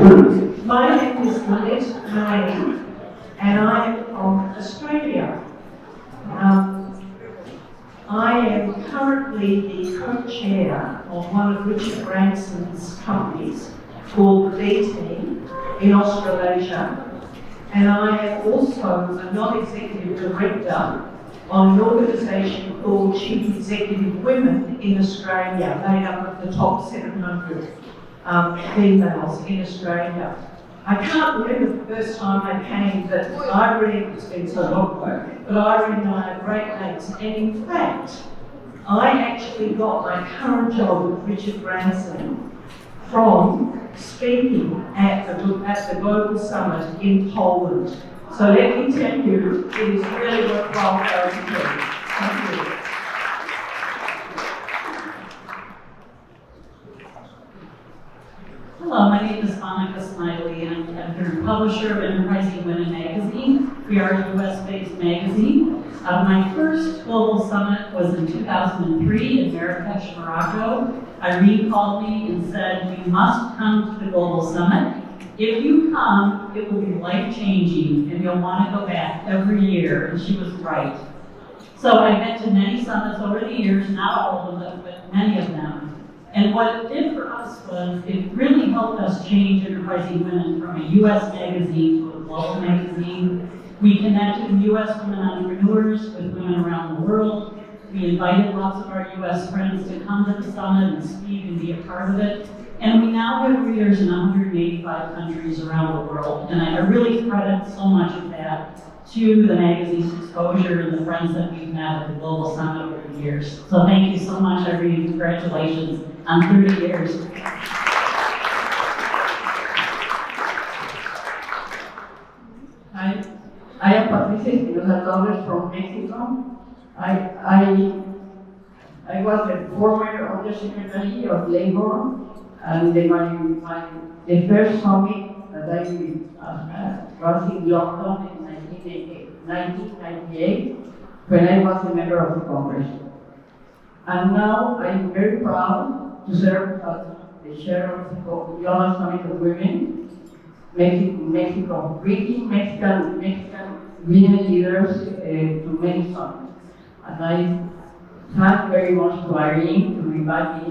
My name is Lynette May, and I am from Australia. I am currently the co-chair of one of Richard Branson's companies called the B Team in Australasia, and I am also a non-executive director on an organisation called Chief Executive Women in Australia, made up of the top 700 females in Australia. I can't remember the first time I came, but Irene, it's been so long ago, but Irene and I are great mates, and in fact, I actually got my current job with Richard Branson from speaking at the Global Summit in Poland. So let me tell you, it is really worthwhile going to do. Thank you. Hello, my name is Monica Smiley, and I'm editor and publisher of Enterprising Women magazine. We are a US-based magazine. My first global summit was in 2003 in Marrakesh, Morocco. Irene called me and said, "You must come to the global summit. If you come, it will be life-changing, and you'll want to go back every year." And she was right. So I've been to many summits over the years, not all of them, but many of them. And what it did for us was it really helped us change Enterprising Women from a US magazine to a global magazine. We connected US women entrepreneurs with women around the world. We invited lots of our US friends to come to the summit and speak and be a part of it. And we now have readers in 185 countries around the world. And I really credit so much of that to the magazine's exposure and the friends that we've met at the Global Summit over the years. So thank you so much, Irene. Congratulations on 30 years. I am Patricia Espinosa Torres from Mexico. I was the former Undersecretary of Labor, and the first summit that I was in London in 1998 when I was a member of the Congress. And now I'm very proud to serve as the chair of the Global Summit of Women, Mexico, bringing Mexican women leaders to many summits. And I thank very much to Irene to invite me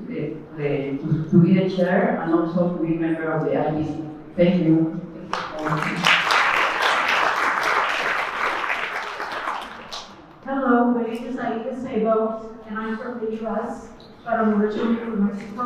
to be the chair and also to be a member of the IBC. Thank you. Hello, my name is Aida Sabo, and I'm from the US, but I'm originally from Mexico.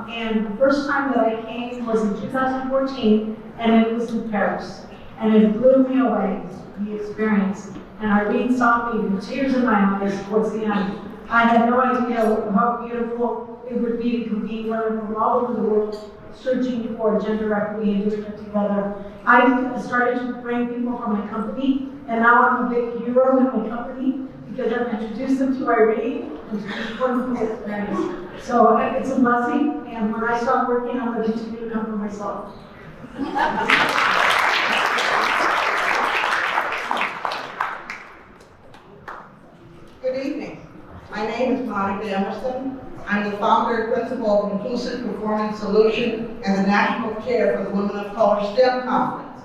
And the first time that I came was in 2014, and it was in Paris. And it blew me away, the experience. And Irene saw me with tears in my eyes towards the end. I had no idea how beautiful it would be to convene women from all over the world searching for gender equity and doing it together. I started to bring people from my company, and now I'm a big hero in my company because I've introduced them to Irene and to this wonderful experience. So it's a blessing, and when I start working, I'm going to continue to come for myself. Good evening. My name is Monica Emerson. I'm the founder and principal of Inclusive Performance Solution and the National Chair for the Women of Color STEM Conference.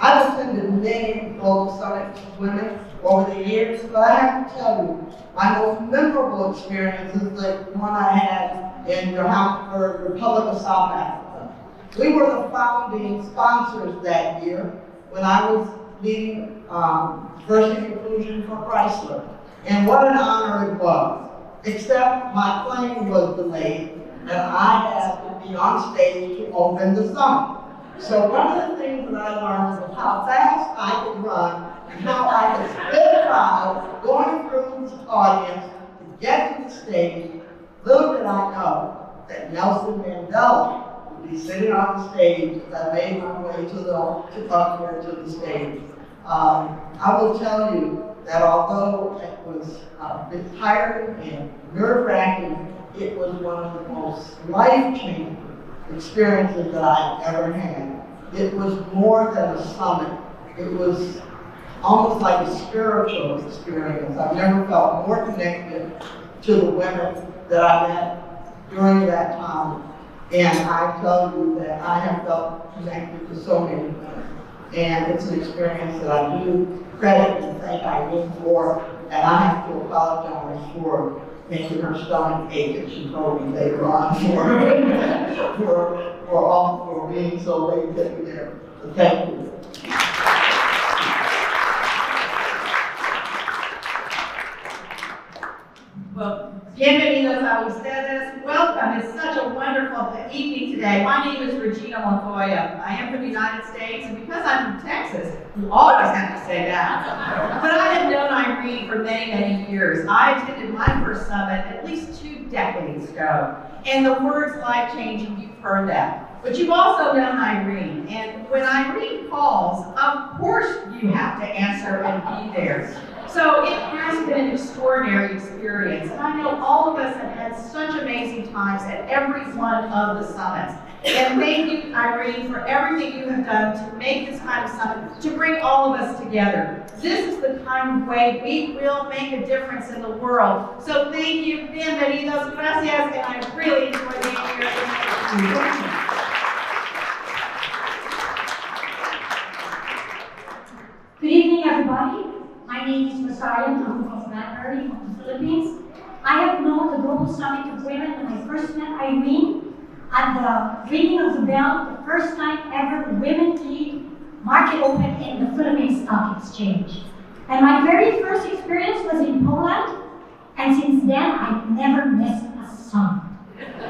I've attended many global summits with women over the years, but I have to tell you, my most memorable experience is the one I had in Johannesburg, Republic of South Africa. We were the founding sponsors that year when I was leading diversity inclusion for Chrysler. And what an honor it was, except my plane was delayed and I had to be on stage to open the summit. So one of the things that I learned was how fast I could run and how I could split a crowd going through the audience to get to the stage. Little did I know that Nelson Mandela would be sitting on the stage as I made my way up here to the stage. I will tell you that although it was a bit tiring and nerve-wracking, it was one of the most life-changing experiences that I've ever had. It was more than a summit. It was almost like a spiritual experience. I've never felt more connected to the women that I met during that time. And I tell you that I have felt connected to so many women. And it's an experience that I do credit and thank Irene for, and I have to apologize for making her stomach ache, and she told me later on for being so late getting there. So thank you. Well, bienvenidos a ustedes. Welcome. It's such a wonderful evening today. My name is Regina Montoya. I am from the United States, and because I'm from Texas, you always have to say that. But I have known Irene for many, many years. I attended my first summit at least 2 decades ago. And the words life-changing, you've heard that. But you've also known Irene. And when Irene calls, of course you have to answer and be there. So it has been an extraordinary experience, and I know all of us have had such amazing times at every one of the summits. And thank you, Irene, for everything you have done to make this kind of summit, to bring all of us together. This is the kind of way we will make a difference in the world. So thank you, bienvenidos, gracias, and I really enjoy being here. Good evening, everybody. My name is Rosario. I'm from Manbury, from the Philippines. I have known the Global Summit of Women when I first met Irene at the ringing of the bell, the first time ever the Women League market opened in the Philippines Stock Exchange. And my very first experience was in Poland, and since then I've never missed a summit.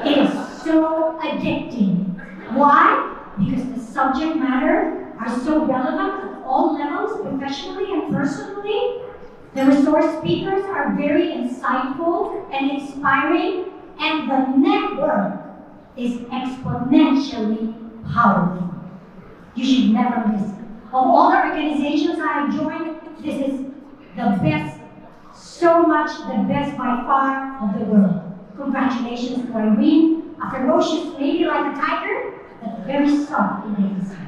It is so addicting. Why? Because the subject matter are so relevant at all levels, professionally and personally. The resource speakers are very insightful and inspiring, and the network is exponentially powerful. You should never miss it. Of all the organizations I have joined, this is the best, so much the best by far of the world. Congratulations to Irene, a ferocious lady like a tiger, but very soft in the inside.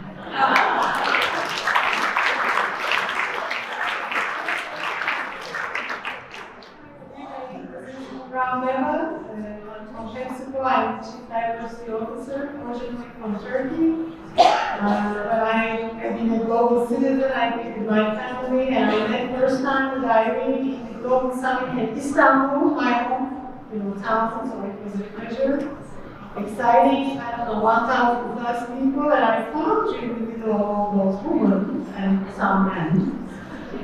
Brown Beba, I'm from Mexico. I'm Chief Diversity Officer, originally from Turkey. When I have been a global citizen, I lived with my family, and I met first time with Irene in the Global Summit in Istanbul, my home town, so it was a pleasure. Exciting, I don't know, 1,000 plus people, and I found you in the middle of all those women and some men.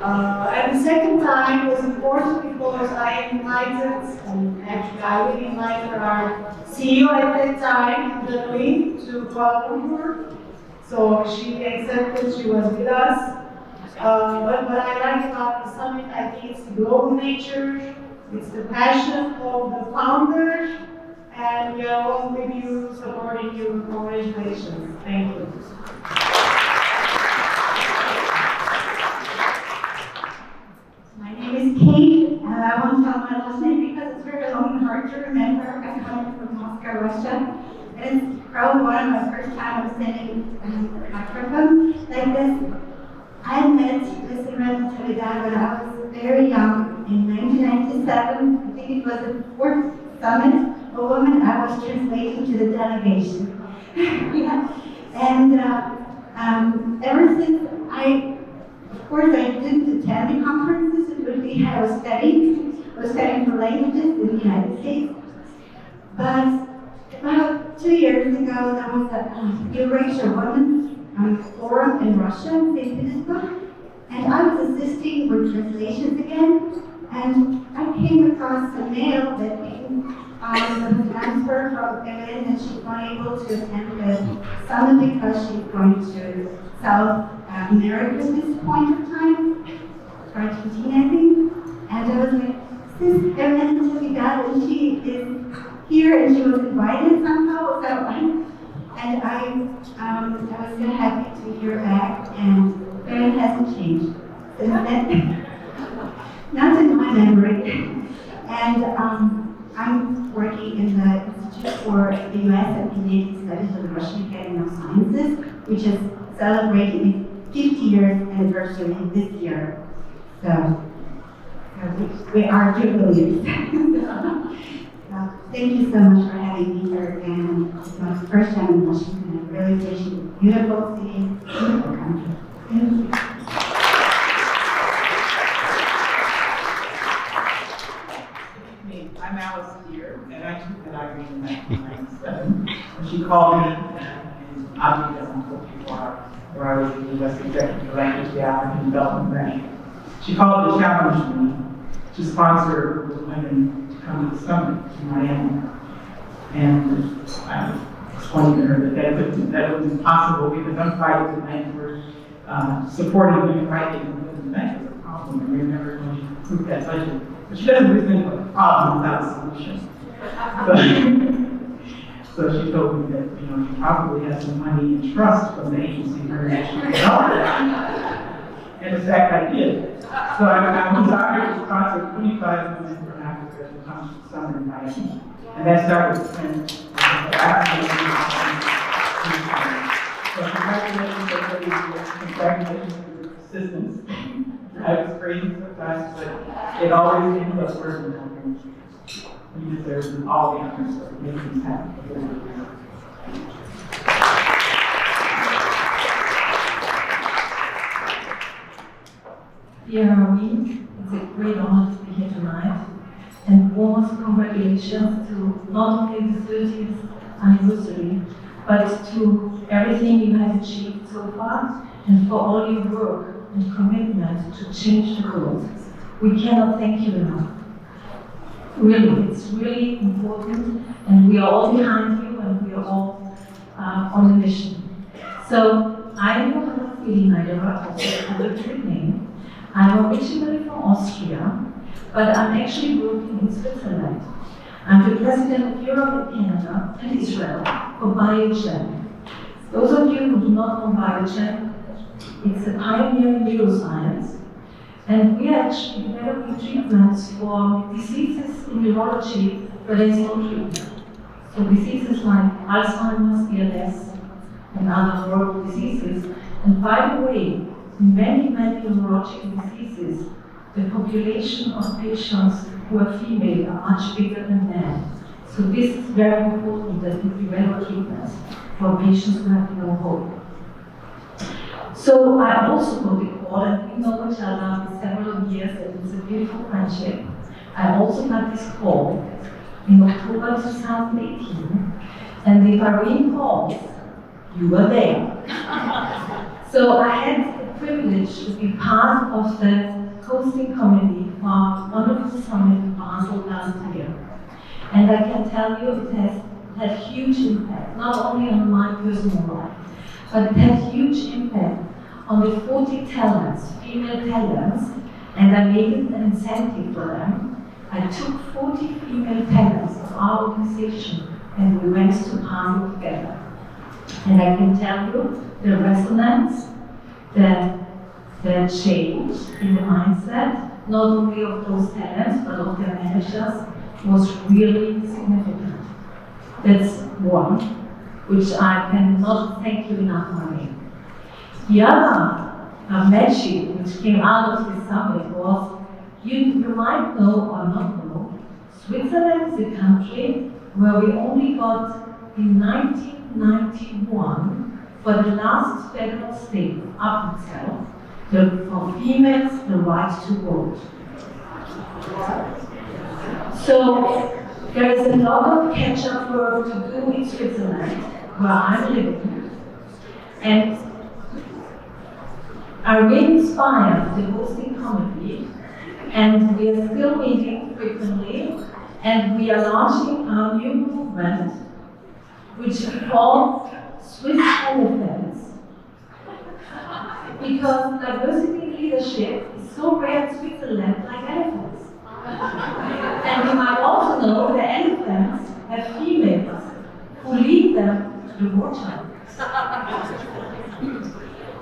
And the second time was important because I invited, and actually I really invited our CEO at that time, Janine, to Kuala Lumpur. So she accepted, she was with us. But what I like about the summit, I think it's the global nature, it's the passion of the founders, and we are all with you, supporting you. Congratulations. Thank you. My name is Kate, and I won't tell my last name because it's very long and hard to remember. I'm coming from Moscow, Russia. And it's probably one of my first times sitting in a microphone like this. I met Miss Natividad when I was very young, in 1997. I think it was the 4th summit of women. I was translated to the delegation. Yeah. And ever since of course, I didn't attend the conferences, but I was studying for languages in the United States. But about 2 years ago, there was a Eurasia Women's Forum in Russia, in St. Petersburg, and I was assisting with translations again, and I came across a mail that came with a transfer from Evelyn, and she's not able to attend the summit because she's going to South America at this point of time, Argentina, I think. And I was like, this is Evelyn Natividad, and she is here, and she was invited somehow, so and I was so happy to hear back, and it hasn't changed since then. Not in my memory. And I'm working in the Institute for the U.S. and Canadian Studies of the Russian Academy of Sciences, which is celebrating its 50-year anniversary this year. So we are jubilees. Thank you so much for having me here again. It's my first time in Washington. I really appreciate it. Beautiful city, beautiful country. Thank you. I'm Alice Deere, and I took that Irene in 1997. And she called me, and I'll be there on Cote d'Ivoire, where I was the U.S. Executive Director of the African Development Bank. She called to challenge me to sponsor the women to come to the summit in Miami. And I explained to her that wouldn't be possible because I'm fighting the bank for supporting women right in the bank was a problem. And remember when she approved that budget. But she doesn't really think of a problem without a solution. So she told me that, you know, she probably has some money in trust from the agency for national development. And in fact, I did. So I was honored to sponsor 25 women from Africa to come to the summit in Miami. And that started the trend of African So congratulations, everybody. Congratulations for your persistence. I was crazy sometimes, but it always ends up working. You deserve all the honors for making this happen. Dear Irene, it's a great honor to be here tonight. And warmest congratulations to not only the 30th anniversary, but to everything you have achieved so far, and for all your work and commitment to change the world. We cannot thank you enough. Really, it's really important, and we are all behind you, and we are all on a mission. So, I'm Johanna Friedl-Neiderer, also a political name. I'm originally from Austria, but I'm actually working in Switzerland. I'm the president of Europe and Canada and Israel for Biogen. Those of you who do not know Biogen, it's a pioneer in neuroscience, and we are actually developing treatments for diseases in neurology where there is no treatment. So diseases like Alzheimer's, ALS, and other horrible diseases. And by the way, in many neurological diseases, the population of patients who are female are much bigger than men. So this is very important that we develop treatments for patients who have no hope. So I also got the call, and we know each other for several years, and it's a beautiful friendship. I also got this call in October 2018, and if Irene calls, you were there. So I had the privilege to be part of the hosting committee for our wonderful summit in Basel last year. And I can tell you it has had huge impact, not only on my personal life, but it had huge impact on the 40 talents, female talents, and I made it an incentive for them. I took 40 female talents of our organization and we went to Basel together. And I can tell you the resonance, the change in the mindset, not only of those talents, but of their managers, was really significant. That's one, which I cannot thank you enough, Marie. The other magic which came out of this summit was, you might know or not know, Switzerland is a country where we only got in 1991 for the last federal state up itself, for females the right to vote. So there is a lot of catch-up work to do in Switzerland, where I'm living. And Irene inspired the hosting committee, and we are still meeting frequently, and we are launching our new movement, which we call Swiss Elephants. Because diversity in leadership is so rare in Switzerland, like elephants. And you might also know the elephants have females who lead them to the water.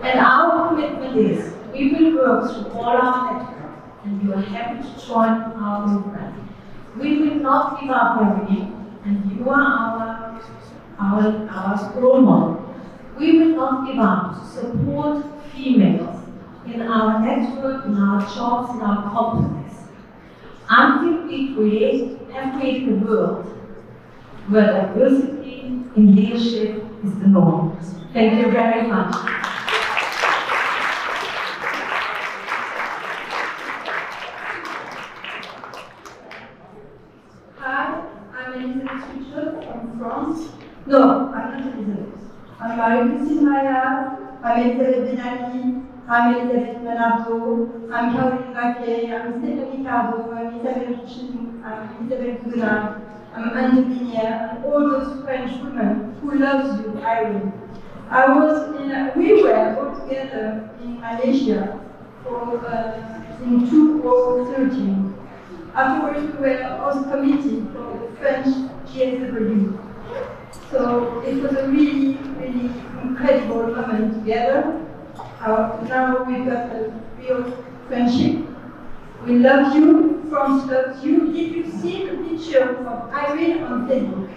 And our commitment is, we will work through all our network, and you are happy to join our movement. We will not give up, Irene, and you are our role model. We will not give up to support females in our network, in our jobs, in our companies, until we have created a world where diversity in leadership is the norm. Thank you very much. Hi, I'm Elizabeth Richard from France. No, I'm not Elizabeth. I'm Marie-Christine Maillard, I'm Elizabeth Benaki, I'm Elizabeth Menardo, I'm Caroline Vaquet, I'm Stephanie Cardo, I'm Isabelle Richard, I'm Isabelle Gounard, I'm Anne Binière, and all those French women who loves you, Irene. We were all together in Malaysia in 2013. Afterwards, we were host committee for the French GSW. So it was a really, really incredible moment together. Now we've got a real friendship. We love you, France loves you. Did you see the picture of Irene on Facebook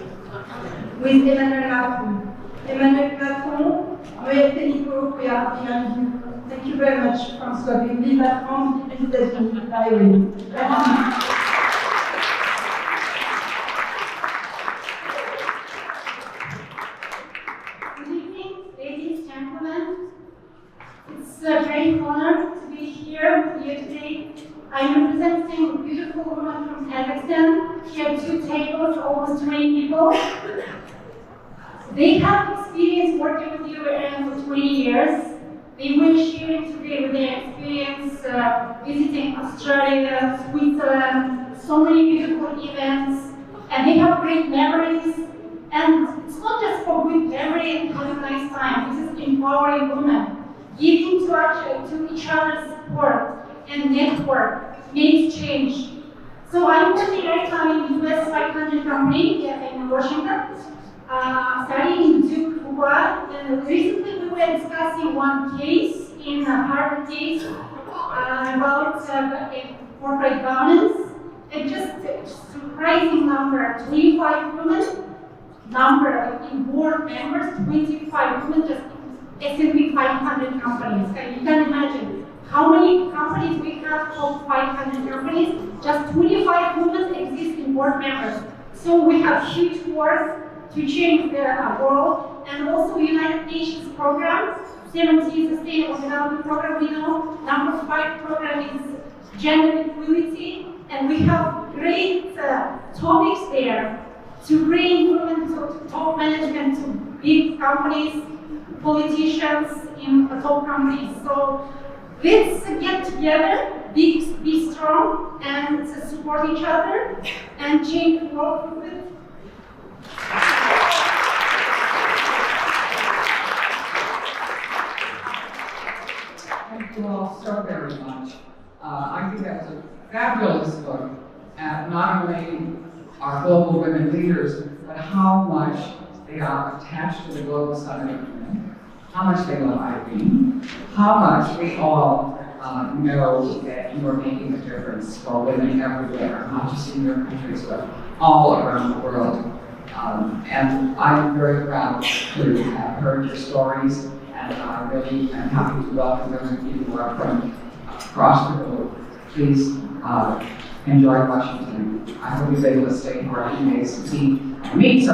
with Emmanuel Macron? Emmanuel Macron, Noël Nico, we are behind you. Thank you very much, François. Vive la France, vive les États-Unis, Irene. It's a great honor to be here with you today. I'm representing a beautiful woman from Kazakhstan. She had 2 tables, almost 20 people. They have experience working with you for 20 years. They will share today with their experience visiting Australia, Switzerland, so many beautiful events, and they have great memories. And it's not just for good memory and having a nice time. This is empowering women. Giving to each other support and network makes change. So I'm working right now in the US 500 company in Washington, studying in Duke Fuqua. And recently we were discussing one case in Harvard case about corporate governance. It's just a surprising number, 25 women. Number in board members, 25 women just S&P 500 companies. And you can imagine how many companies we have, top 500 companies, just 25 women exist in board members. So we have huge work to change the world. And also United Nations program, 17 Sustainable Development Program, we know. Number 5 program is gender equality. And we have great topics there to bring women to top management, to big companies, politicians in the top companies. So let's get together, be strong, and support each other, and change the world with it. Thank you all so very much. I think that was a fabulous look at not only our global women leaders, but how much they are attached to the Global Summit of Women, how much they love Irene, how much we all know that you are making a difference for women everywhere, not just in your countries, but all around the world. And I'm very proud to have heard your stories, and I really am happy to welcome those of you who are from across the globe. Please enjoy Washington. I hope you're able to stay for a few days to meet some